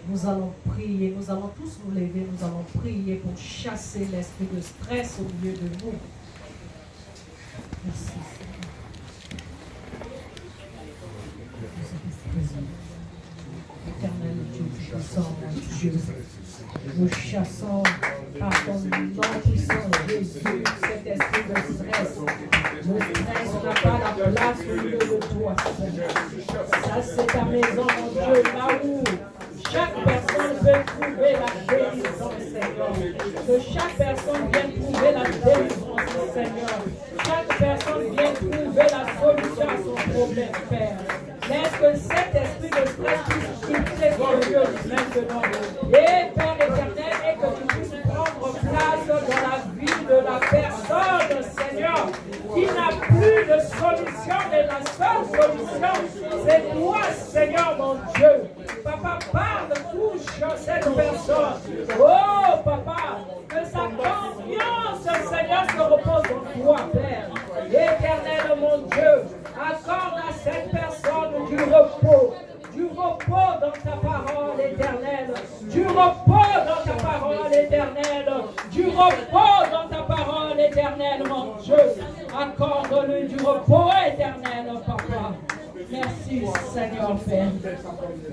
Nous allons prier, nous allons tous nous lever, nous allons prier pour chasser l'esprit de stress au milieu de nous. Merci Seigneur. Éternel Dieu puissant, mon Dieu, nous chassons par ton nom puissant Jésus cet esprit de stress. Le stress n'a pas la place au milieu de toi, Seigneur. Ça c'est ta maison, mon Dieu, là où chaque personne veut trouver la délivrance, Seigneur. Que chaque personne vienne trouver la délivrance, Seigneur. Chaque personne vienne trouver la solution à son problème, Père. Laisse que cet esprit de stress puisse quitter ton lieu maintenant. Et Père éternel, et que tu puisses prendre place dans la vie de la personne, Seigneur, qui n'a plus de solution, mais la seule solution, c'est toi, Seigneur, mon Dieu. Papa, parle, touche cette personne. Oh, Papa, que sa confiance, Seigneur, se repose en toi, Père. Éternel, mon Dieu, accorde à cette personne du repos dans ta parole éternelle, du repos dans ta parole éternelle, du repos dans ta parole éternelle, mon Dieu. Accorde-lui du repos éternel, Papa. Merci, Seigneur Père.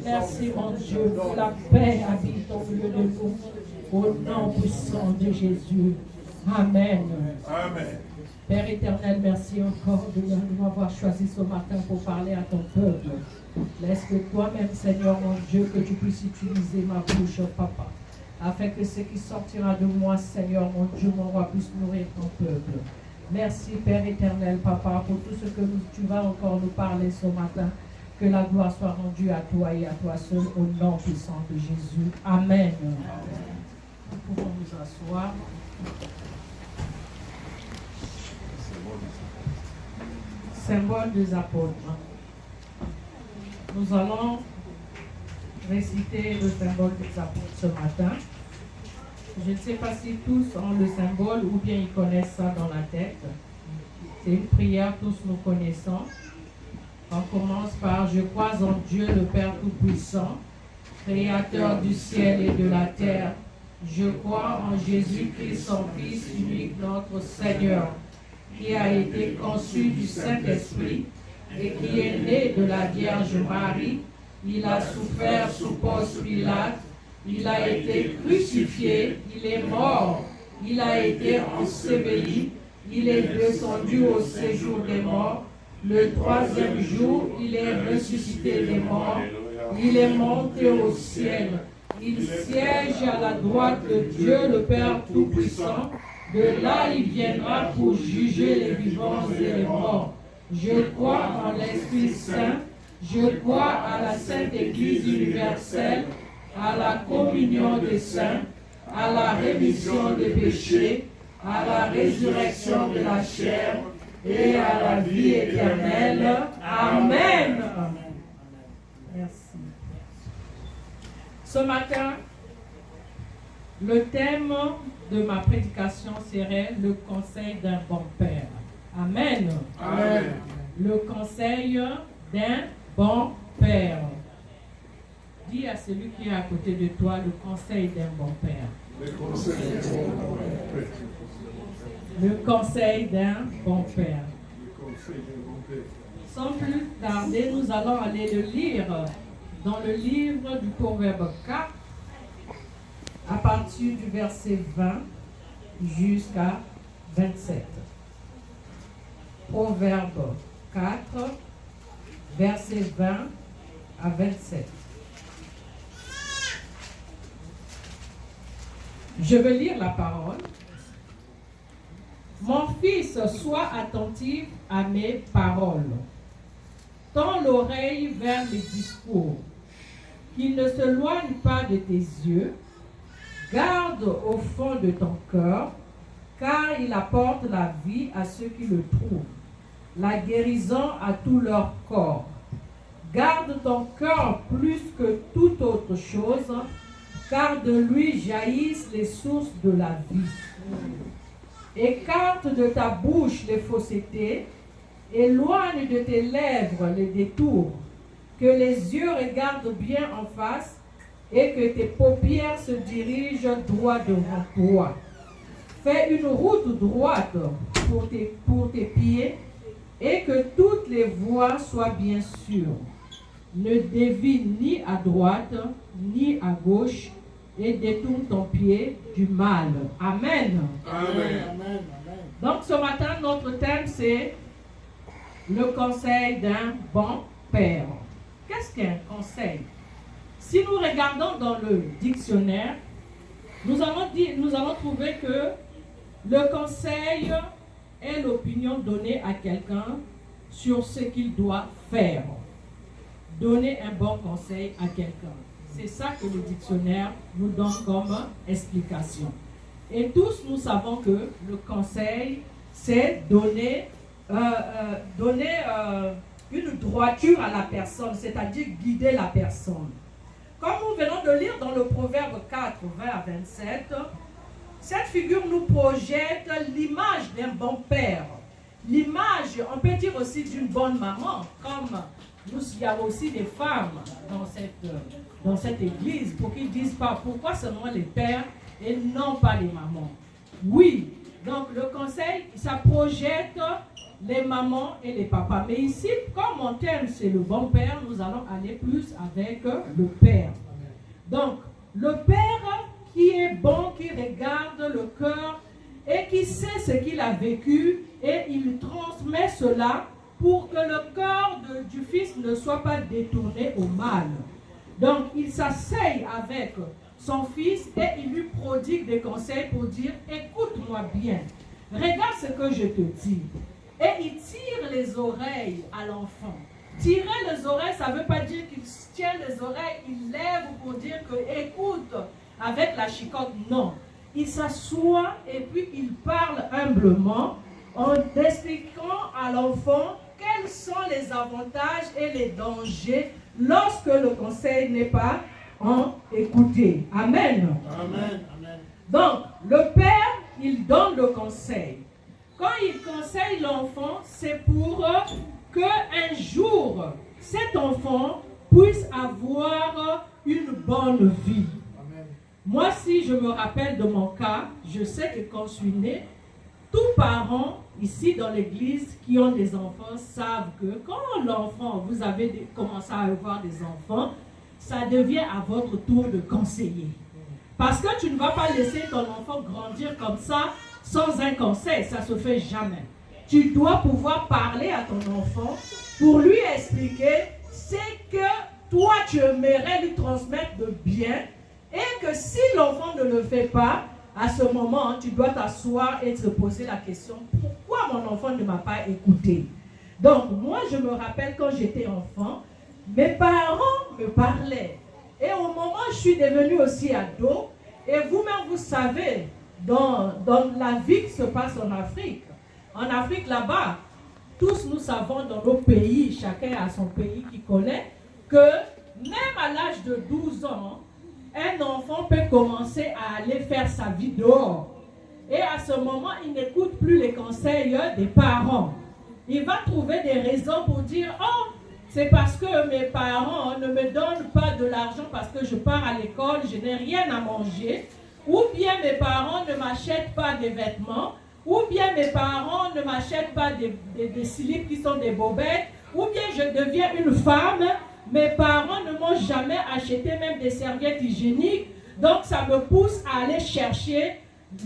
Merci, mon Dieu, pour la paix habite au milieu de nous. Au nom puissant de Jésus. Amen. Amen. Père éternel, merci encore de m'avoir choisi ce matin pour parler à ton peuple. Laisse que toi-même, Seigneur mon Dieu, que tu puisses utiliser ma bouche, Papa, afin que ce qui sortira de moi, Seigneur mon Dieu, mon roi, puisse nourrir ton peuple. Merci, Père éternel, Papa, pour tout ce que tu vas encore nous parler ce matin. Que la gloire soit rendue à toi et à toi seul, au nom puissant de Jésus. Amen. Nous pouvons nous asseoir. Symbole des apôtres. Nous allons réciter le symbole des apôtres ce matin. Je ne sais pas si tous ont le symbole ou bien ils connaissent ça dans la tête. C'est une prière, tous nous connaissons. On commence par « Je crois en Dieu le Père Tout-Puissant, Créateur du ciel et de la terre. Je crois en Jésus-Christ, son Fils unique, notre Seigneur, qui a été conçu du Saint-Esprit et qui est né de la Vierge Marie. Il a souffert sous Ponce Pilate, il a été crucifié, il est mort, il a été enseveli, il est descendu au séjour des morts. Le troisième jour, il est ressuscité des morts, il est monté au ciel. Il siège à la droite de Dieu, le Père Tout-Puissant. De là, il viendra pour juger les vivants et les morts. Je crois en l'Esprit Saint, je crois à la Sainte Église universelle, à la communion des saints, à la rémission des péchés, à la résurrection de la chair et à la vie éternelle. Amen. Merci. Ce matin, le thème de ma prédication serait le conseil d'un bon père. Amen. Amen. Le conseil d'un bon père. Dis à celui qui est à côté de toi le conseil d'un bon père. Le conseil d'un bon père. Le conseil d'un bon père. Le conseil d'un bon père. Sans plus tarder, nous allons aller le lire dans le livre du Proverbe 4, à partir du verset 20 jusqu'à 27. Proverbe 4, verset 20 à 27. Je vais lire la parole. Mon fils, sois attentif à mes paroles. Tends l'oreille vers mes discours, qu'ils ne s'éloignent pas de tes yeux. Garde au fond de ton cœur, car il apporte la vie à ceux qui le trouvent, la guérison à tout leur corps. Garde ton cœur plus que toute autre chose, car de lui jaillissent les sources de la vie. Écarte de ta bouche les faussetés, éloigne de tes lèvres les détours, que les yeux regardent bien en face et que tes paupières se dirigent droit devant toi. Fais une route droite pour tes pieds et que toutes les voies soient bien sûres. Ne dévie ni à droite ni à gauche et détourne ton pied du mal. Amen. Amen. Donc ce matin, notre thème c'est le conseil d'un bon père. Qu'est-ce qu'un conseil? Si nous regardons dans le dictionnaire, nous allons trouver que le conseil est l'opinion donnée à quelqu'un sur ce qu'il doit faire. Donner un bon conseil à quelqu'un. C'est ça que le dictionnaire nous donne comme explication. Et tous nous savons que le conseil, c'est donner une droiture à la personne, c'est-à-dire guider la personne. Comme nous venons de lire dans le Proverbe 4, 20 à 27, cette figure nous projette l'image d'un bon père. L'image, on peut dire aussi d'une bonne maman, comme il y a aussi des femmes dans cette église, pour qu'ils ne disent pas pourquoi seulement les pères et non pas les mamans. Oui, donc le conseil, ça projette les mamans et les papas. Mais ici, comme mon thème c'est le bon père, nous allons aller plus avec le père. Donc, le père qui est bon, qui regarde le cœur et qui sait ce qu'il a vécu et il transmet cela pour que le cœur du fils ne soit pas détourné au mal. Donc, il s'asseye avec son fils et il lui prodigue des conseils pour dire « Écoute-moi bien, regarde ce que je te dis. » Et il tire les oreilles à l'enfant. Tirer les oreilles, ça ne veut pas dire qu'il tient les oreilles, il lève pour dire que « Écoute » avec la chicotte. Non. Il s'assoit et puis il parle humblement en expliquant à l'enfant quels sont les avantages et les dangers lorsque le conseil n'est pas écouté. Amen. Amen. Donc, le père, il donne le conseil. Quand il conseille l'enfant, c'est pour qu'un jour, cet enfant puisse avoir une bonne vie. Amen. Moi, si je me rappelle de mon cas, je sais que quand je suis née, tous parents ici dans l'église qui ont des enfants savent que quand l'enfant, vous avez commencé à avoir des enfants, ça devient à votre tour de conseiller. Parce que tu ne vas pas laisser ton enfant grandir comme ça sans un conseil, ça ne se fait jamais. Tu dois pouvoir parler à ton enfant pour lui expliquer ce que toi tu aimerais lui transmettre de bien et que si l'enfant ne le fait pas, à ce moment, tu dois t'asseoir et te poser la question, pourquoi mon enfant ne m'a pas écouté? Donc, moi, je me rappelle quand j'étais enfant, mes parents me parlaient. Et au moment où je suis devenue aussi ado, et vous-même, vous savez, dans la vie qui se passe en Afrique là-bas, tous nous savons dans nos pays, chacun a son pays qui connaît, que même à l'âge de 12 ans, un enfant peut commencer à aller faire sa vie dehors. Et à ce moment, il n'écoute plus les conseils des parents. Il va trouver des raisons pour dire « Oh, c'est parce que mes parents ne me donnent pas de l'argent parce que je pars à l'école, je n'ai rien à manger. » Ou bien mes parents ne m'achètent pas des vêtements. Ou bien mes parents ne m'achètent pas des slips qui sont des bobettes. Ou bien je deviens une femme. Mes parents ne m'ont jamais acheté même des serviettes hygiéniques. Donc ça me pousse à aller chercher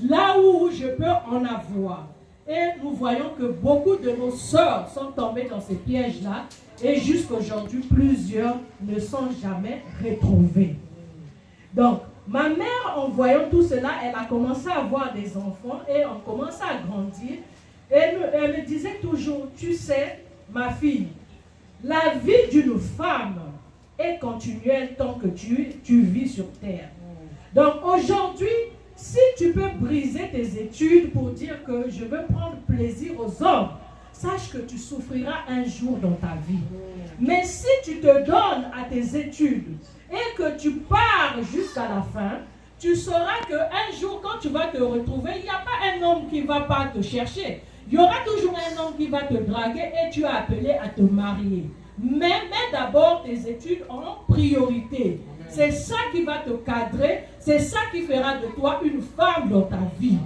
là où je peux en avoir. Et nous voyons que beaucoup de nos sœurs sont tombées dans ces pièges-là. Et jusqu'aujourd'hui, plusieurs ne sont jamais retrouvées. Donc, ma mère, en voyant tout cela, elle a commencé à avoir des enfants et on commençait à grandir. Et elle me disait toujours, tu sais, ma fille, la vie d'une femme est continuelle tant que tu vis sur terre. Donc aujourd'hui, si tu peux briser tes études pour dire que je veux prendre plaisir aux hommes, sache que tu souffriras un jour dans ta vie. Mais si tu te donnes à tes études et que tu pars jusqu'à la fin, tu sauras qu'un jour, quand tu vas te retrouver, il n'y a pas un homme qui ne va pas te chercher. Il y aura toujours un homme qui va te draguer et tu es appelé à te marier. Mais mets d'abord tes études en priorité. C'est ça qui va te cadrer. C'est ça qui fera de toi une femme dans ta vie.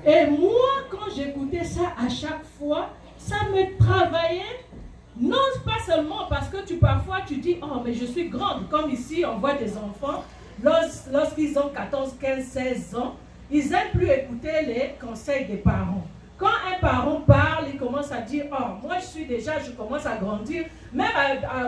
Et moi, quand j'écoutais ça à chaque fois, ça me travaillait. Non, pas seulement parce que parfois tu dis, oh, mais je suis grande. Comme ici, on voit des enfants, lorsqu'ils ont 14, 15, 16 ans, ils n'aiment plus écouter les conseils des parents. Quand un parent parle, il commence à dire, oh, moi je commence à grandir. Même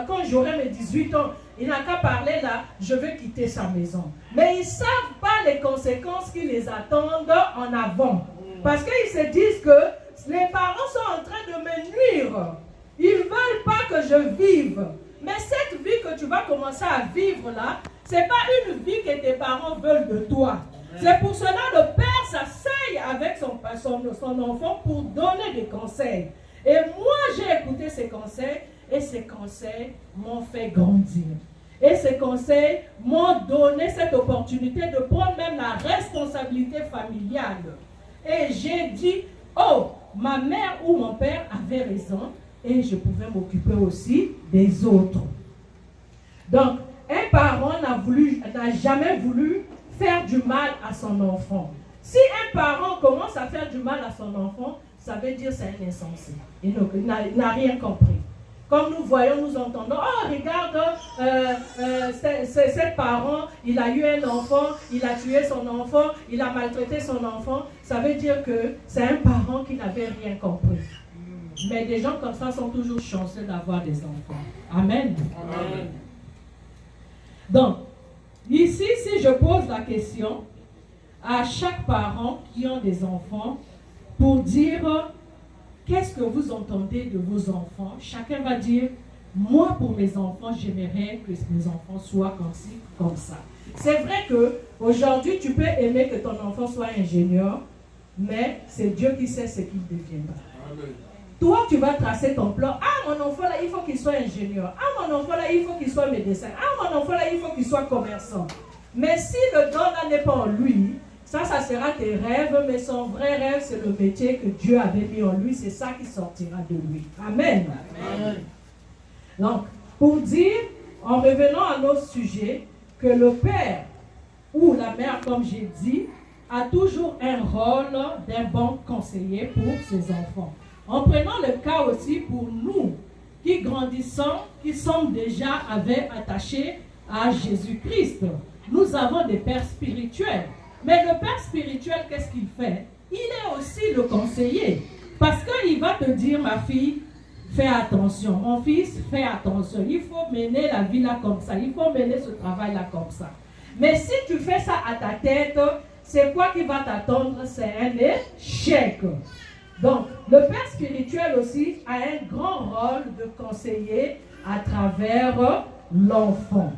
quand j'aurai mes 18 ans, il n'a qu'à parler là, je veux quitter sa maison. Mais ils ne savent pas les conséquences qui les attendent en avant. Parce qu'ils se disent que les parents sont en train de me nuire. Ils ne veulent pas que je vive. Mais cette vie que tu vas commencer à vivre là, ce n'est pas une vie que tes parents veulent de toi. C'est pour cela que le père s'asseye avec son enfant pour donner des conseils. Et moi, j'ai écouté ces conseils et ces conseils m'ont fait grandir. Et ces conseils m'ont donné cette opportunité de prendre même la responsabilité familiale. Et j'ai dit, oh, ma mère ou mon père avait raison et je pouvais m'occuper aussi des autres. Donc, un parent n'a jamais voulu faire du mal à son enfant. Si un parent commence à faire du mal à son enfant, ça veut dire c'est un insensé. Il n'a rien compris. Comme nous voyons, nous entendons, oh regarde, cet parent, il a eu un enfant, il a tué son enfant, il a maltraité son enfant. Ça veut dire que c'est un parent qui n'avait rien compris. Mais des gens comme ça sont toujours chanceux d'avoir des enfants. Amen. Amen. Donc, ici, si je pose la question à chaque parent qui ont des enfants pour dire qu'est-ce que vous entendez de vos enfants, chacun va dire, moi pour mes enfants, j'aimerais que mes enfants soient comme ci, comme ça. C'est vrai qu'aujourd'hui, tu peux aimer que ton enfant soit ingénieur, mais c'est Dieu qui sait ce qu'il deviendra. Amen. Toi, tu vas tracer ton plan. Ah, mon enfant là, il faut qu'il soit ingénieur. Ah, mon enfant là, il faut qu'il soit médecin. Ah, mon enfant là, il faut qu'il soit commerçant. Mais si le don là n'est pas en lui, ça sera tes rêves, mais son vrai rêve, c'est le métier que Dieu avait mis en lui. C'est ça qui sortira de lui. Amen. Amen. Donc, pour dire, en revenant à notre sujet, que le père ou la mère, comme j'ai dit, a toujours un rôle d'un bon conseiller pour ses enfants. En prenant le cas aussi pour nous, qui grandissons, qui sommes déjà attachés à Jésus-Christ. Nous avons des pères spirituels. Mais le père spirituel, qu'est-ce qu'il fait? Il est aussi le conseiller. Parce qu'il va te dire, ma fille, fais attention. Mon fils, fais attention. Il faut mener la vie là comme ça. Il faut mener ce travail là comme ça. Mais si tu fais ça à ta tête, c'est quoi qui va t'attendre? C'est un échec. Donc, le père spirituel aussi a un grand rôle de conseiller à travers l'enfant.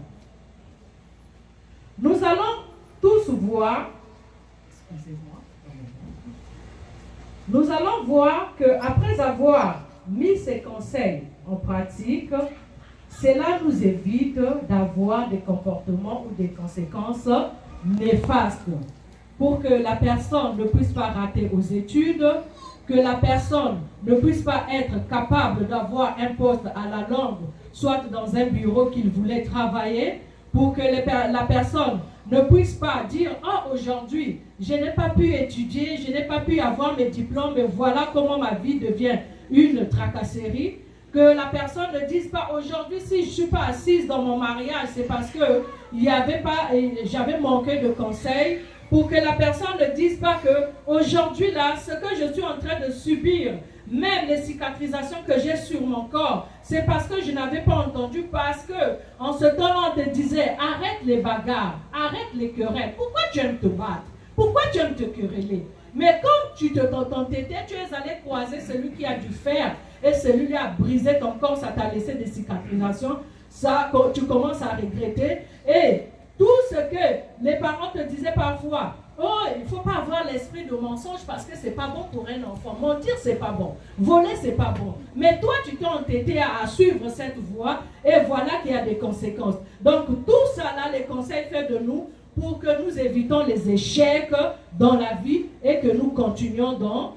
Nous allons tous voir, nous allons voir qu'après avoir mis ces conseils en pratique, cela nous évite d'avoir des comportements ou des conséquences néfastes pour que la personne ne puisse pas rater aux études, que la personne ne puisse pas être capable d'avoir un poste à la longue, soit dans un bureau qu'il voulait travailler, pour que la personne ne puisse pas dire « Ah, aujourd'hui, je n'ai pas pu étudier, je n'ai pas pu avoir mes diplômes, mais voilà comment ma vie devient une tracasserie. » Que la personne ne dise pas « Aujourd'hui, si je ne suis pas assise dans mon mariage, c'est parce que j'avais manqué de conseils. » Pour que la personne ne dise pas que aujourd'hui là, ce que je suis en train de subir, même les cicatrisations que j'ai sur mon corps, c'est parce que je n'avais pas entendu, parce que en ce temps-là, on te disait arrête les bagarres, arrête les querelles. Pourquoi tu aimes te battre? Pourquoi tu aimes te quereller? Mais comme tu t'entêtais, tu es allé croiser celui qui a du fer et celui-là a brisé ton corps, ça t'a laissé des cicatrisations, ça, tu commences à regretter et tout ce que les parents te disaient parfois, oh, il ne faut pas avoir l'esprit de mensonge parce que ce n'est pas bon pour un enfant. Mentir, ce n'est pas bon. Voler, ce n'est pas bon. Mais toi, tu t'es entêté à suivre cette voie et voilà qu'il y a des conséquences. Donc, tout ça, là, les conseils faits de nous pour que nous évitons les échecs dans la vie et que nous continuions dans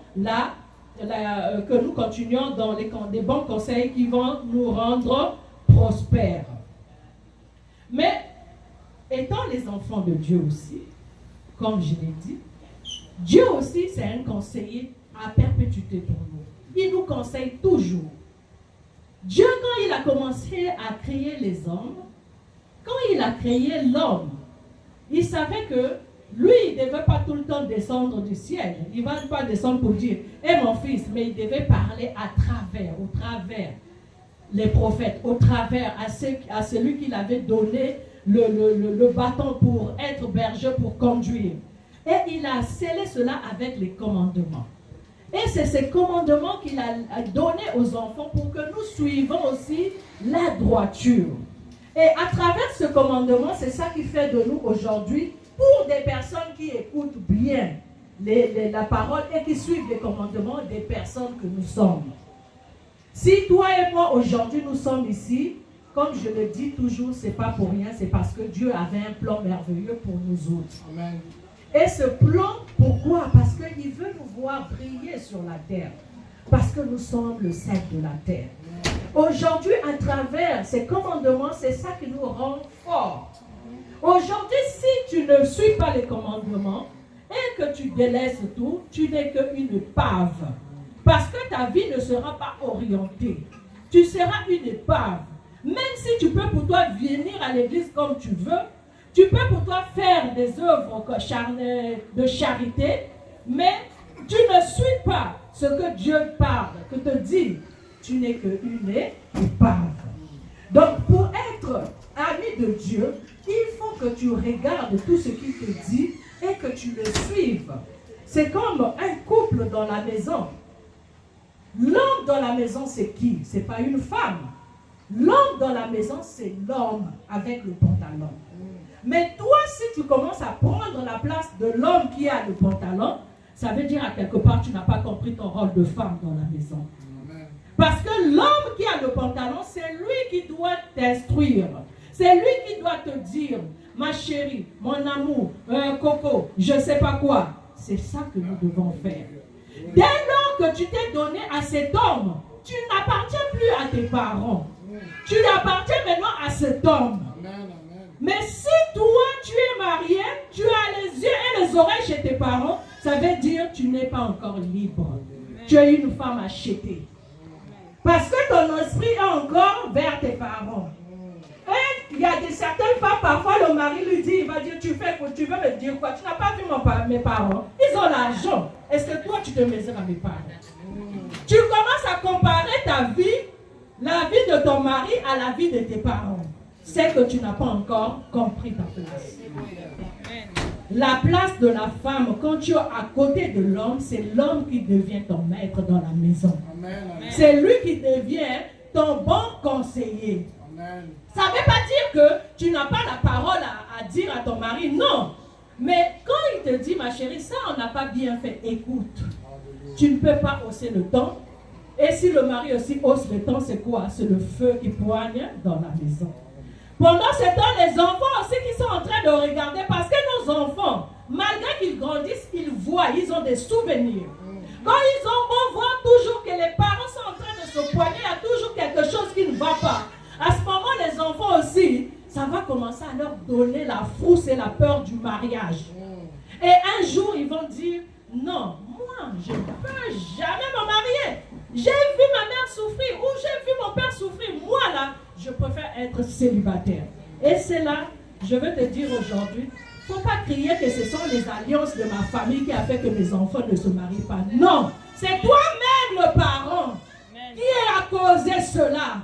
des bons conseils qui vont nous rendre prospères. Mais étant les enfants de Dieu aussi, comme je l'ai dit, Dieu aussi, c'est un conseiller à perpétuité pour nous. Il nous conseille toujours. Dieu, quand il a commencé à créer les hommes, quand il a créé l'homme, il savait que lui, il ne devait pas tout le temps descendre du ciel. Il ne va pas descendre pour dire « Eh mon fils », mais il devait parler au travers les prophètes, au travers à celui qu'il avait donné le bâton pour être berger, pour conduire. Et il a scellé cela avec les commandements. Et c'est ces commandements qu'il a donnés aux enfants pour que nous suivons aussi la droiture. Et à travers ce commandement, c'est ça qui fait de nous aujourd'hui, pour des personnes qui écoutent bien la parole et qui suivent les commandements, des personnes que nous sommes. Si toi et moi aujourd'hui nous sommes ici, comme je le dis toujours, c'est pas pour rien, c'est parce que Dieu avait un plan merveilleux pour nous autres. Amen. Et ce plan, pourquoi? Parce qu'il veut nous voir briller sur la terre. Parce que nous sommes le sel de la terre. Aujourd'hui, à travers ces commandements, c'est ça qui nous rend forts. Aujourd'hui, si tu ne suis pas les commandements et que tu délaisses tout, tu n'es qu'une épave. Parce que ta vie ne sera pas orientée. Tu seras une épave. Même si tu peux pour toi venir à l'église comme tu veux, tu peux pour toi faire des œuvres de charité, mais tu ne suis pas ce que Dieu parle, que te dit. Tu n'es qu'une épave. Donc, pour être ami de Dieu, il faut que tu regardes tout ce qu'il te dit et que tu le suives. C'est comme un couple dans la maison. L'homme dans la maison, c'est qui? Ce n'est pas une femme. L'homme dans la maison, c'est l'homme avec le pantalon. Mais toi, si tu commences à prendre la place de l'homme qui a le pantalon, ça veut dire à quelque part, tu n'as pas compris ton rôle de femme dans la maison. Parce que l'homme qui a le pantalon, c'est lui qui doit t'instruire. C'est lui qui doit te dire, ma chérie, mon amour, Coco, je ne sais pas quoi. C'est ça que nous devons faire. Dès lors que tu t'es donné à cet homme, tu n'appartiens plus à tes parents. Tu appartiens maintenant à cet homme. Mais si toi, tu es marié, tu as les yeux et les oreilles chez tes parents, ça veut dire que tu n'es pas encore libre. Tu es une femme achetée. Parce que ton esprit est encore vers tes parents. Et il y a certaines femmes, parfois le mari lui dit, il va dire, tu veux me dire quoi? Tu n'as pas vu mes parents. Ils ont l'argent. Est-ce que toi, tu te mesures à mes parents? Tu commences à comparer ta vie, la vie de ton mari à la vie de tes parents. C'est que tu n'as pas encore compris ta place. La place de la femme, quand tu es à côté de l'homme, c'est l'homme qui devient ton maître dans la maison. C'est lui qui devient ton bon conseiller. Ça ne veut pas dire que tu n'as pas la parole à dire à ton mari, non. Mais quand il te dit, ma chérie, ça on n'a pas bien fait, écoute, tu ne peux pas hausser le ton. Et si le mari aussi hausse le ton, c'est quoi? C'est le feu qui poigne dans la maison. Pendant ce temps, les enfants aussi qui sont en train de regarder, parce que nos enfants, malgré qu'ils grandissent, ils voient, ils ont des souvenirs. Quand ils vont voir toujours que les parents sont en train de se poigner, il y a toujours quelque chose qui ne va pas. À ce moment, les enfants aussi, ça va commencer à leur donner la frousse et la peur du mariage. Et un jour, ils vont dire, non, moi, je ne peux jamais me marier. J'ai vu ma mère souffrir ou j'ai vu mon père souffrir. Moi, là, je préfère être célibataire. Et c'est là, je veux te dire aujourd'hui, il ne faut pas crier que ce sont les alliances de ma famille qui a fait que mes enfants ne se marient pas. Non, c'est toi-même le parent qui a causé cela.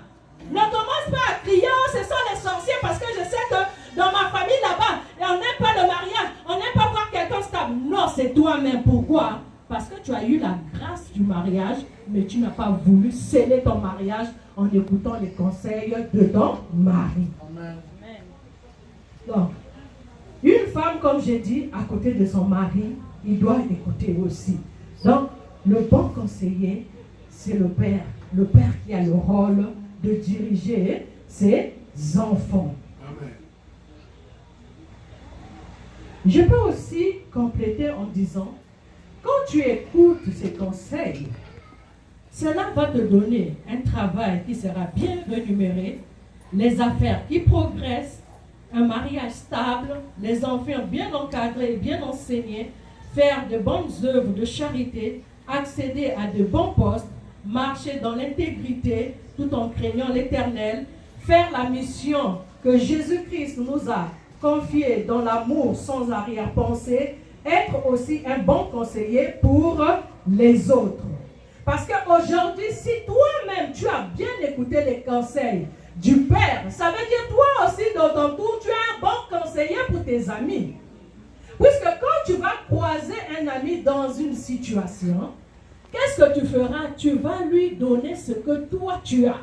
Ne commence pas à crier, oh, ce sont les sorciers, parce que je sais que dans ma famille là-bas, on n'aime pas le mariage, on n'aime pas voir quelqu'un stable. Non, c'est toi-même. Pourquoi? Parce que tu as eu la grâce du mariage, mais tu n'as pas voulu sceller ton mariage en écoutant les conseils de ton mari. Amen. Donc, une femme, comme j'ai dit, à côté de son mari, il doit écouter aussi. Donc, le bon conseiller, c'est le père. Le père qui a le rôle de diriger ses enfants. Amen. Je peux aussi compléter en disant, quand tu écoutes ces conseils, cela va te donner un travail qui sera bien rémunéré, les affaires qui progressent un mariage stable, les enfants bien encadrés, bien enseignés, faire de bonnes œuvres de charité, accéder à de bons postes, marcher dans l'intégrité tout en craignant l'Éternel, faire la mission que Jésus-Christ nous a confiée dans l'amour sans arrière-pensée, être aussi un bon conseiller pour les autres. Parce qu'aujourd'hui, si toi-même tu as bien écouté les conseils du Père, ça veut dire toi aussi dans ton tour, tu es un bon conseiller pour tes amis. Puisque quand tu vas croiser un ami dans une situation, qu'est-ce que tu feras? Tu vas lui donner ce que toi tu as.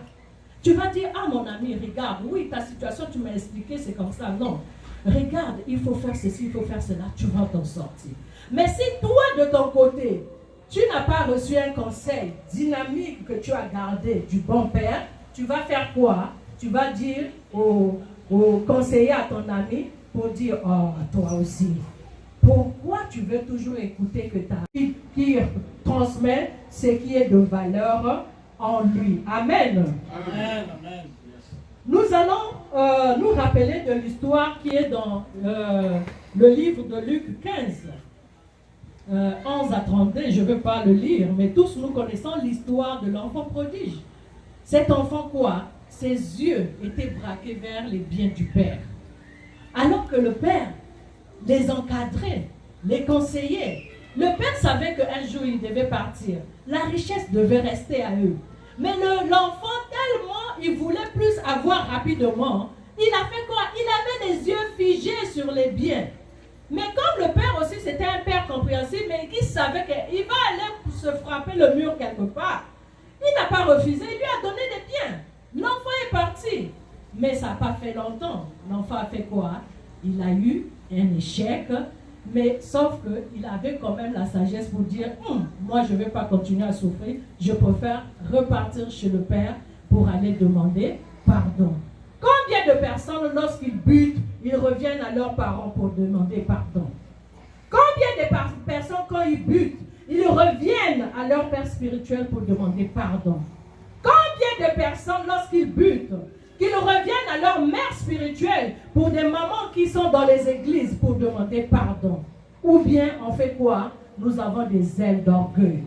Tu vas dire, ah mon ami, regarde, oui, ta situation, tu m'as expliqué, c'est comme ça. Non, regarde, il faut faire ceci, il faut faire cela, tu vas t'en sortir. Mais si toi, de ton côté, tu n'as pas reçu un conseil dynamique que tu as gardé du bon Père, tu vas faire quoi? Tu vas dire au conseiller, à ton ami, pour dire, oh, toi aussi. Pourquoi tu veux toujours écouter que ta vie qui transmet ce qui est de valeur en lui? Amen. Amen. Amen. Nous allons nous rappeler de l'histoire qui est dans le livre de Luc 15, 11 à 32. Je ne veux pas le lire, mais tous nous connaissons l'histoire de l'enfant prodige. Cet enfant quoi? Ses yeux étaient braqués vers les biens du Père. Alors que le Père les encadrait, les conseillait. Le Père savait qu'un jour il devait partir. La richesse devait rester à eux. Mais l'enfant, tellement il voulait plus avoir rapidement, il a fait quoi? Il avait les yeux figés sur les biens. Mais comme le Père aussi, c'était un Père compréhensif, mais qui savait qu'il va aller se frapper le mur quelque part, il n'a pas refusé, il lui a donné des biens. L'enfant est parti. Mais ça n'a pas fait longtemps. L'enfant a fait quoi? Il a eu un échec, mais sauf qu'il avait quand même la sagesse pour dire, moi je ne vais pas continuer à souffrir, je préfère repartir chez le Père pour aller demander pardon. Combien de personnes, lorsqu'ils butent, ils reviennent à leurs parents pour demander pardon? Combien de personnes, quand ils butent, ils reviennent à leur père spirituel pour demander pardon? Combien de personnes, lorsqu'ils butent, qu'ils reviennent à leur mère spirituelle pour des mamans qui sont dans les églises pour demander pardon? Ou bien on fait quoi? Nous avons des ailes d'orgueil.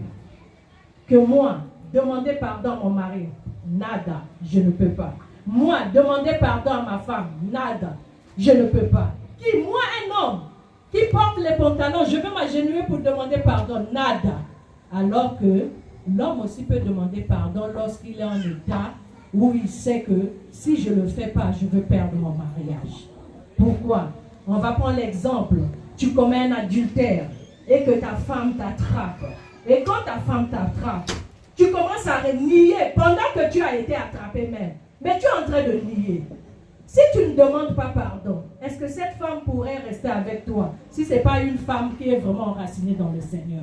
Que moi, demander pardon à mon mari, nada, je ne peux pas. Moi, demander pardon à ma femme, nada, je ne peux pas. Qui, moi, un homme qui porte les pantalons, je vais m'agenouiller pour demander pardon, nada. Alors que l'homme aussi peut demander pardon lorsqu'il est en état où il sait que si je ne le fais pas, je vais perdre mon mariage. Pourquoi? On va prendre l'exemple. Tu commets un adultère et que ta femme t'attrape. Et quand ta femme t'attrape, tu commences à nier pendant que tu as été attrapé même. Mais tu es en train de nier. Si tu ne demandes pas pardon, est-ce que cette femme pourrait rester avec toi si ce n'est pas une femme qui est vraiment enracinée dans le Seigneur?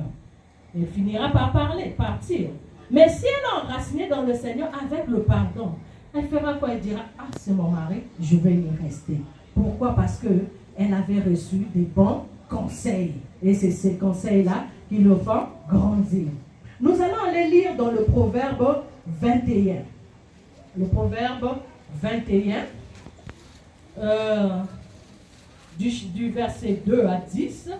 Elle finira par parler, partir. Mais si elle est enracinée dans le Seigneur avec le pardon, elle fera quoi? Elle dira, ah, c'est mon mari, je vais y rester. Pourquoi? Parce qu'elle avait reçu des bons conseils. Et c'est ces conseils-là qui le font grandir. Nous allons aller lire dans le Proverbe 21. Le Proverbe 21, du verset 2 à 10.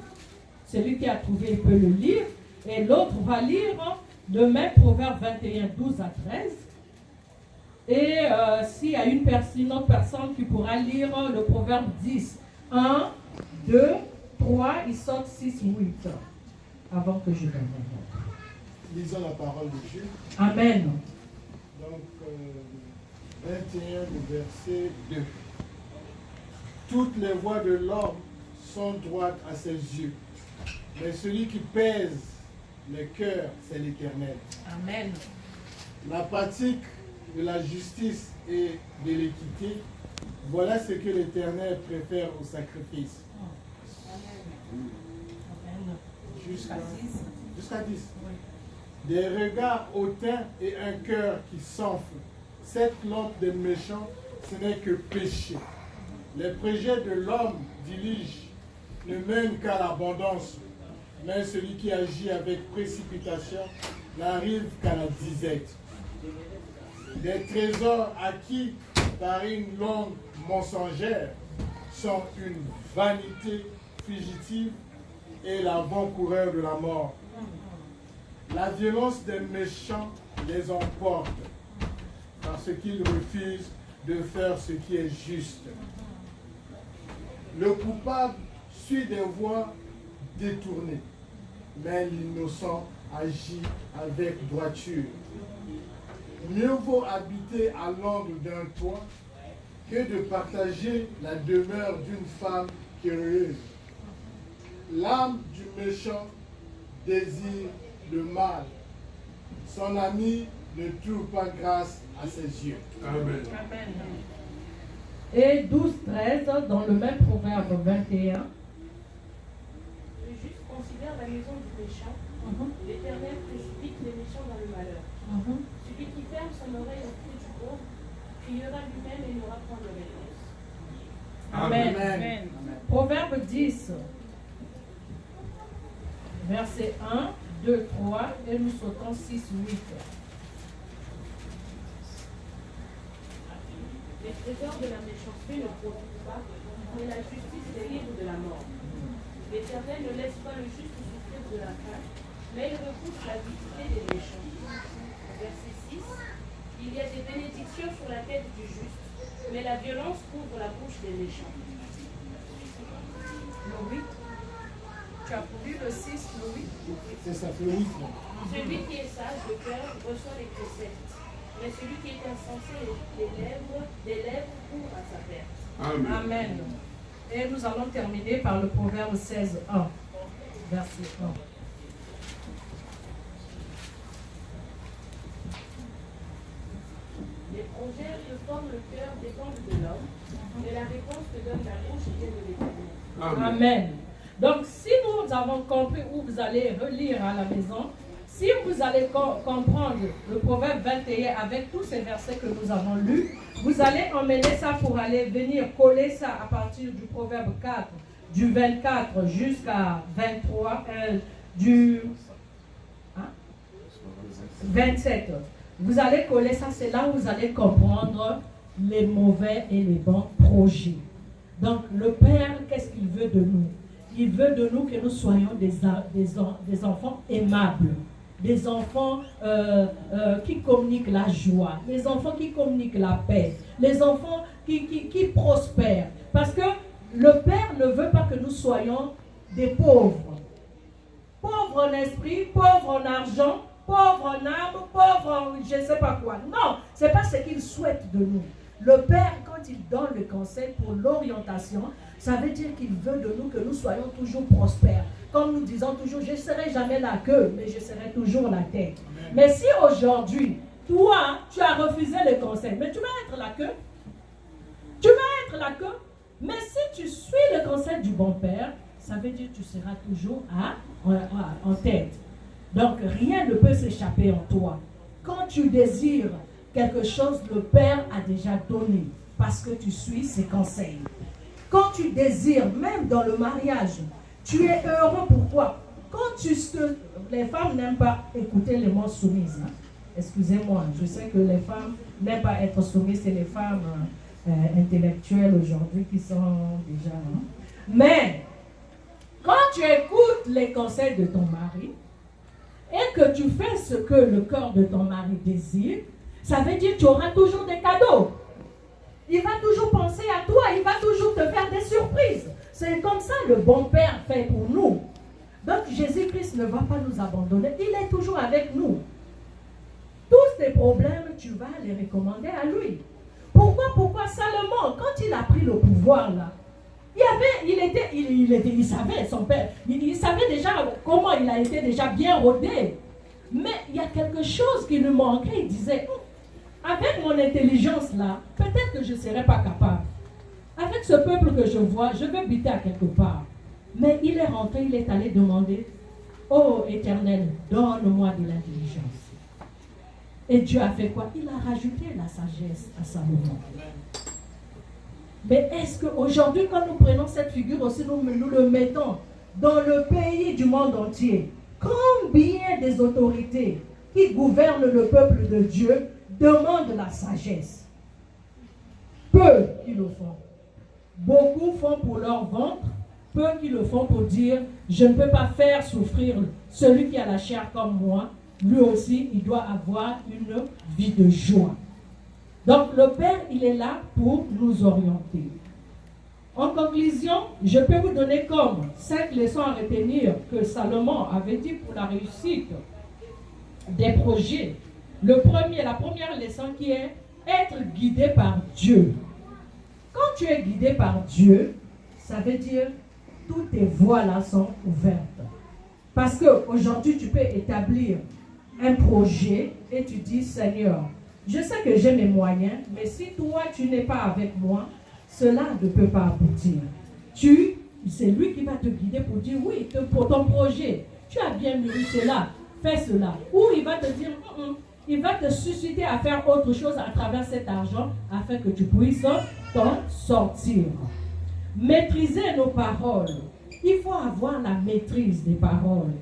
Celui qui a trouvé, il peut le lire. Et l'autre va lire le même Proverbe 21, 12 à 13. Et s'il y a une autre personne qui pourra lire le Proverbe 10, 1, 2, 3, il sort 6, 8. Avant que je donne la Lisons la parole de Dieu. Amen. Donc, 21, le verset 2. Toutes les voies de l'homme sont droites à ses yeux, mais celui qui pèse les cœurs, c'est l'Éternel. Amen. La pratique de la justice et de l'équité, voilà ce que l'Éternel préfère au sacrifice. Jusqu'à 10. Des regards hautains et un cœur qui s'enfle. Cette lampe des méchants, ce n'est que péché. Les projets de l'homme diligent ne mènent qu'à l'abondance, mais celui qui agit avec précipitation n'arrive qu'à la disette. Des trésors acquis par une langue mensongère sont une vanité fugitive et l'avant-coureur de la mort. La violence des méchants les emporte parce qu'ils refusent de faire ce qui est juste. Le coupable suit des voies détournées, mais l'innocent agit avec droiture. Mieux vaut habiter à l'angle d'un toit que de partager la demeure d'une femme curieuse. L'âme du méchant désire le mal. Son ami ne trouve pas grâce à ses yeux. Amen. Et 12-13, dans le même proverbe 21. Le juste considère la maison du méchant. L'Éternel précipite les méchants dans le malheur. Celui qui ferme son oreille au cri du pauvre criera lui-même et n'aura point de réponse. Amen. Amen. Proverbe 10, verset 1, 2, 3, et nous sautons 6, 8. Les trésors de la méchanceté ne profitent pas, mais la justice les livre de la mort. L'Éternel ne laisse pas le juste souffrir de la faim, mais il repousse la victime des méchants. Verset 6. Il y a des bénédictions sur la tête du juste, mais la violence couvre la bouche des méchants. Le 8. Tu as lu le 6, le 8. C'est ça, c'est le 8. Celui qui est sage de cœur reçoit les préceptes, mais celui qui est insensé des lèvres court à sa perte. Amen. Amen. Et nous allons terminer par le proverbe 16, 1. Verset 1. Les projets que forme le cœur dépendent de l'homme, mais la réponse que donne la bouche vient de l'Éternel. Amen. Donc, si nous avons compris où vous allez relire à la maison, si vous allez comprendre le proverbe 21 avec tous ces versets que nous avons lus, vous allez emmener ça pour aller venir coller ça à partir du proverbe 4, du 24 jusqu'à 23, du 27. Vous allez coller ça, c'est là où vous allez comprendre les mauvais et les bons projets. Donc, le Père, qu'est-ce qu'il veut de nous? Il veut de nous que nous soyons des enfants aimables, des enfants qui communiquent la joie, des enfants qui communiquent la paix, les enfants qui prospèrent. Parce que le Père ne veut pas que nous soyons des pauvres. Pauvres en esprit, pauvres en argent, pauvres en âme, pauvres en je ne sais pas quoi. Non, ce n'est pas ce qu'il souhaite de nous. Le Père, quand il donne le conseil pour l'orientation, ça veut dire qu'il veut de nous que nous soyons toujours prospères. Comme nous disons toujours, je ne serai jamais la queue, mais je serai toujours la tête. Amen. Mais si aujourd'hui, toi, tu as refusé le conseil, mais tu vas être la queue. Tu vas être la queue. Mais si tu suis le conseil du bon Père, ça veut dire que tu seras toujours en tête. Donc, rien ne peut s'échapper en toi. Quand tu désires quelque chose, le Père a déjà donné parce que tu suis ses conseils. Quand tu désires, même dans le mariage, tu es heureux. Pourquoi? Quand les femmes n'aiment pas écouter les mots soumises. Hein? Excusez-moi, je sais que les femmes n'aiment pas être soumises, c'est les femmes intellectuelles aujourd'hui qui sont déjà... Hein? Mais, quand tu écoutes les conseils de ton mari et que tu fais ce que le cœur de ton mari désire, ça veut dire que tu auras toujours des cadeaux. Il va toujours penser à toi, il va toujours te faire des surprises. C'est comme ça le bon Père fait pour nous. Donc Jésus-Christ ne va pas nous abandonner, il est toujours avec nous. Tous tes problèmes, tu vas les recommander à lui. Pourquoi Salomon, quand il a pris le pouvoir là, il savait, son père, il savait déjà comment il a été déjà bien rodé. Mais il y a quelque chose qui lui manquait, il disait... Avec mon intelligence là, peut-être que je ne serai pas capable. Avec ce peuple que je vois, je vais buter à quelque part. Mais il est rentré, il est allé demander, oh Éternel, donne-moi de l'intelligence. Et Dieu a fait quoi? Il a rajouté la sagesse à Salomon. Mais est-ce qu'aujourd'hui, quand nous prenons cette figure aussi, nous le mettons dans le pays du monde entier, combien des autorités qui gouvernent le peuple de Dieu demandent la sagesse? Peu qui le font. Beaucoup font pour leur ventre, peu qui le font pour dire, je ne peux pas faire souffrir celui qui a la chair comme moi. Lui aussi, il doit avoir une vie de joie. Donc le Père, il est là pour nous orienter. En conclusion, je peux vous donner comme 5 leçons à retenir que Salomon avait dit pour la réussite des projets. La première leçon qui est être guidé par Dieu. Quand tu es guidé par Dieu, ça veut dire toutes tes voies là sont ouvertes. Parce qu'aujourd'hui, tu peux établir un projet et tu dis, Seigneur, je sais que j'ai mes moyens, mais si toi, tu n'es pas avec moi, cela ne peut pas aboutir. C'est lui qui va te guider pour dire, oui, pour ton projet, tu as bien mûri cela, fais cela. Ou il va te dire, il va te susciter à faire autre chose à travers cet argent afin que tu puisses t'en sortir. Maîtriser nos paroles. Il faut avoir la maîtrise des paroles.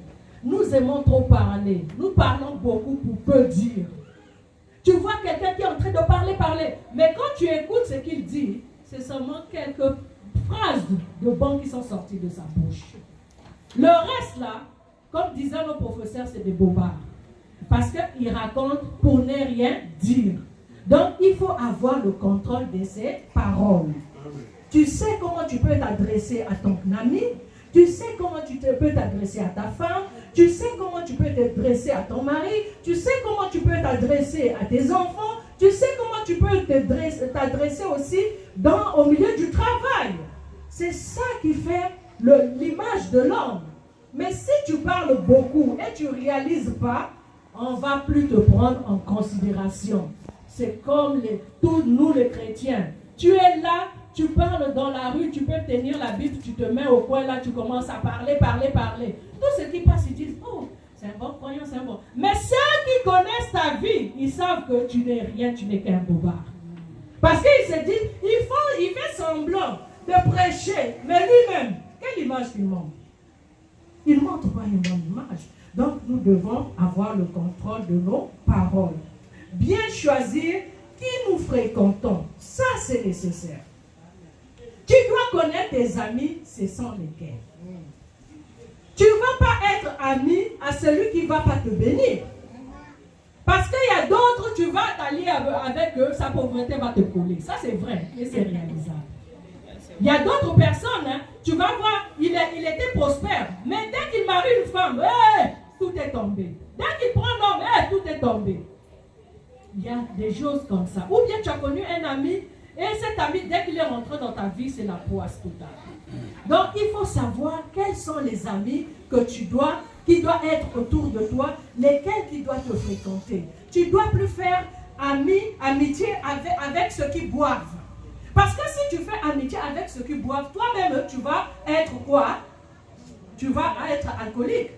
Nous aimons trop parler. Nous parlons beaucoup pour peu dire. Tu vois quelqu'un qui est en train de parler. Mais quand tu écoutes ce qu'il dit, c'est seulement quelques phrases de bon qui sont sorties de sa bouche. Le reste là, comme disaient nos professeurs, c'est des bobards. Parce qu'ils racontent pour ne rien dire. Donc, il faut avoir le contrôle de ses paroles. Tu sais comment tu peux t'adresser à ton ami. Tu sais comment tu peux t'adresser à ta femme. Tu sais comment tu peux t'adresser à ton mari. Tu sais comment tu peux t'adresser à tes enfants. Tu sais comment tu peux t'adresser aussi au milieu du travail. C'est ça qui fait l'image de l'homme. Mais si tu parles beaucoup et tu ne réalises pas, on ne va plus te prendre en considération. C'est comme tous nous les chrétiens. Tu es là, tu parles dans la rue, tu peux tenir la Bible, tu te mets au coin là, tu commences à parler. Tout ce qui passe, ils disent, oh, c'est un bon croyant, c'est un bon. Mais ceux qui connaissent ta vie, ils savent que tu n'es rien, tu n'es qu'un bobard. Parce qu'ils se disent, il fait semblant de prêcher, mais lui-même, quelle image il montre? Il ne montre pas une bonne image. Donc, nous devons avoir le contrôle de nos paroles. Bien choisir qui nous fréquentons. Ça, c'est nécessaire. Tu dois connaître tes amis, ce sont lesquels. Tu ne vas pas être ami à celui qui ne va pas te bénir. Parce qu'il y a d'autres, tu vas t'allier avec eux, sa pauvreté va te coller. Ça, c'est vrai et c'est réalisable. Il y a d'autres personnes, tu vas voir, il était prospère. Mais dès qu'il marie une femme, tout est tombé. Dès qu'il prend l'homme, tout est tombé. Il y a des choses comme ça. Ou bien tu as connu un ami, et cet ami, dès qu'il est rentré dans ta vie, c'est la poisse totale. Donc il faut savoir quels sont les amis que qui doivent être autour de toi, lesquels qui doivent te fréquenter. Tu ne dois plus faire amitié avec ceux qui boivent. Parce que si tu fais amitié avec ceux qui boivent, toi-même, tu vas être quoi? Tu vas être alcoolique.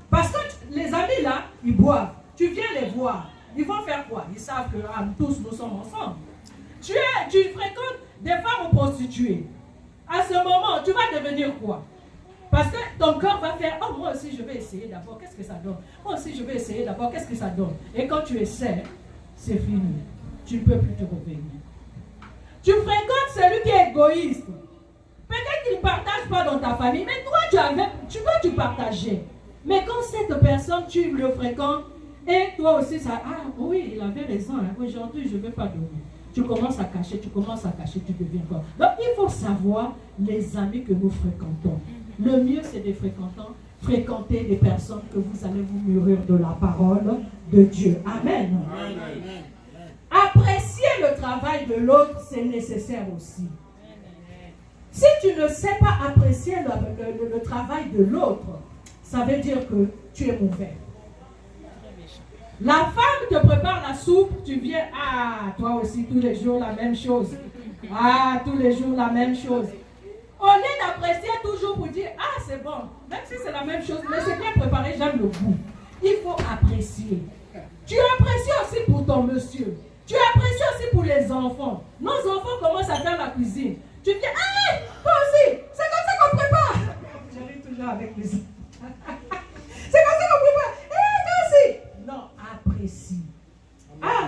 Parce que les amis là, ils boivent. Tu viens les voir. Ils vont faire quoi? Ils savent que tous nous sommes ensemble. Tu fréquentes des femmes prostituées. À ce moment, tu vas devenir quoi? Parce que ton corps va faire, oh moi aussi je vais essayer d'abord, qu'est-ce que ça donne? Moi aussi je vais essayer d'abord, qu'est-ce que ça donne? Et quand tu essaies, c'est fini. Tu ne peux plus te revenir. Tu fréquentes celui qui est égoïste. Peut-être qu'il ne partage pas dans ta famille, mais toi tu partager. Mais quand cette personne, tu le fréquentes, et toi aussi, oui, il avait raison, aujourd'hui je ne vais pas dormir. Tu commences à cacher, tu deviens quoi? Donc il faut savoir les amis que nous fréquentons. Le mieux c'est de fréquenter des personnes que vous allez vous mûrir de la parole de Dieu. Amen. Amen. Apprécier le travail de l'autre, c'est nécessaire aussi. Si tu ne sais pas apprécier le travail de l'autre, ça veut dire que tu es mauvais. La femme te prépare la soupe, tu viens, toi aussi tous les jours la même chose. Tous les jours la même chose. Au lieu d'apprécier toujours pour dire, c'est bon, même si c'est la même chose, mais c'est bien préparé, j'aime le goût. Il faut apprécier. Tu apprécies aussi pour ton monsieur. Tu apprécies aussi pour les enfants. Nos enfants commencent à faire la cuisine. Tu dis, toi aussi, c'est comme ça qu'on prépare. J'arrive toujours avec les enfants. C'est comme ça qu'on prépare. Toi aussi. Non, apprécie.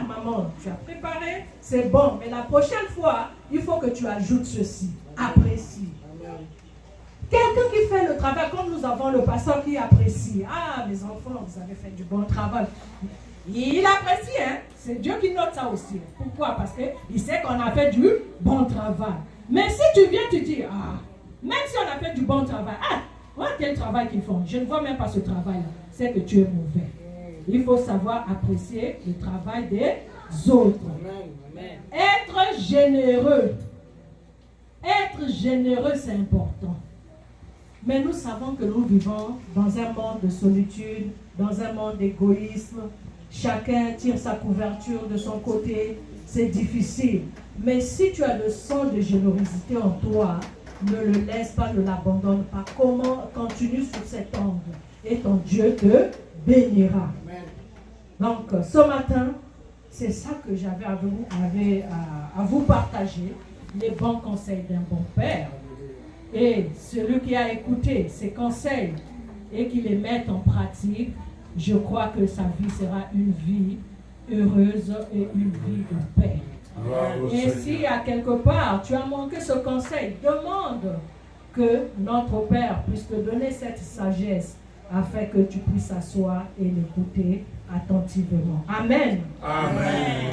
Maman, tu as préparé, c'est bon, mais la prochaine fois, il faut que tu ajoutes ceci. apprécie. Quelqu'un qui fait le travail, comme nous avons le pasteur qui apprécie. Ah, mes enfants, vous avez fait du bon travail. Il apprécie, hein. C'est Dieu qui note ça aussi. Pourquoi? Parce qu'il sait qu'on a fait du bon travail. Mais si tu viens, tu dis, ah, même si on a fait du bon travail, ah, voilà quel travail qu'ils font. Je ne vois même pas ce travail-là. C'est que tu es mauvais. Il faut savoir apprécier le travail des autres. Être généreux. Être généreux, c'est important. Mais nous savons que nous vivons dans un monde de solitude, dans un monde d'égoïsme. Chacun tire sa couverture de son côté. C'est difficile. Mais si tu as le sang de générosité en toi, ne le laisse pas, ne l'abandonne pas. Continue sur cet angle. Et ton Dieu te bénira. Donc, ce matin, c'est ça que j'avais à vous partager. Les bons conseils d'un bon père. Et celui qui a écouté ces conseils et qui les met en pratique, je crois que sa vie sera une vie heureuse et une vie de paix. Et si à quelque part tu as manqué ce conseil, demande que notre Père puisse te donner cette sagesse afin que tu puisses s'asseoir et l'écouter attentivement. Amen. Amen.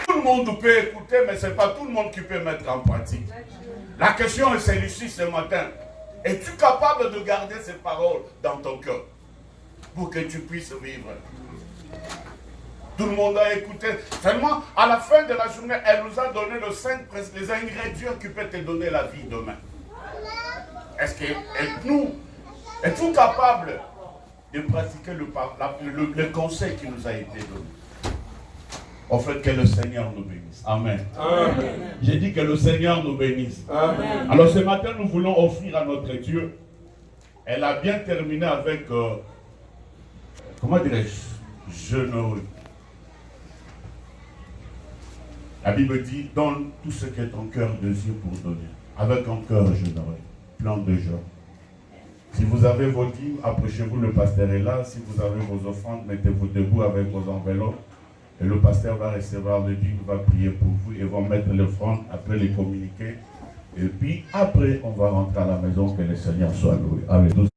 Tout le monde peut écouter, mais ce n'est pas tout le monde qui peut mettre en pratique. La question est celle-ci ce matin. Es-tu capable de garder ces paroles dans ton cœur pour que tu puisses vivre? Tout le monde a écouté. Seulement, à la fin de la journée, elle nous a donné les ingrédients qui peuvent te donner la vie demain. Est-ce que es-tu capable de pratiquer le conseil qui nous a été donné? En fait, que le Seigneur nous bénisse. Amen. Amen. J'ai dit que le Seigneur nous bénisse. Amen. Alors ce matin, nous voulons offrir à notre Dieu. Elle a bien terminé avec, comment dirais-je, généreux. La Bible dit, donne tout ce que ton cœur désire pour donner. Avec un cœur généreux, plein de joie. Si vous avez vos dîmes, approchez-vous, le pasteur est là. Si vous avez vos offrandes, mettez-vous debout avec vos enveloppes. Et le pasteur va recevoir le dîme, va prier pour vous et va mettre l'offrande, après les communiquer. Et puis après, on va rentrer à la maison, que le Seigneur soit loué. Alléluia.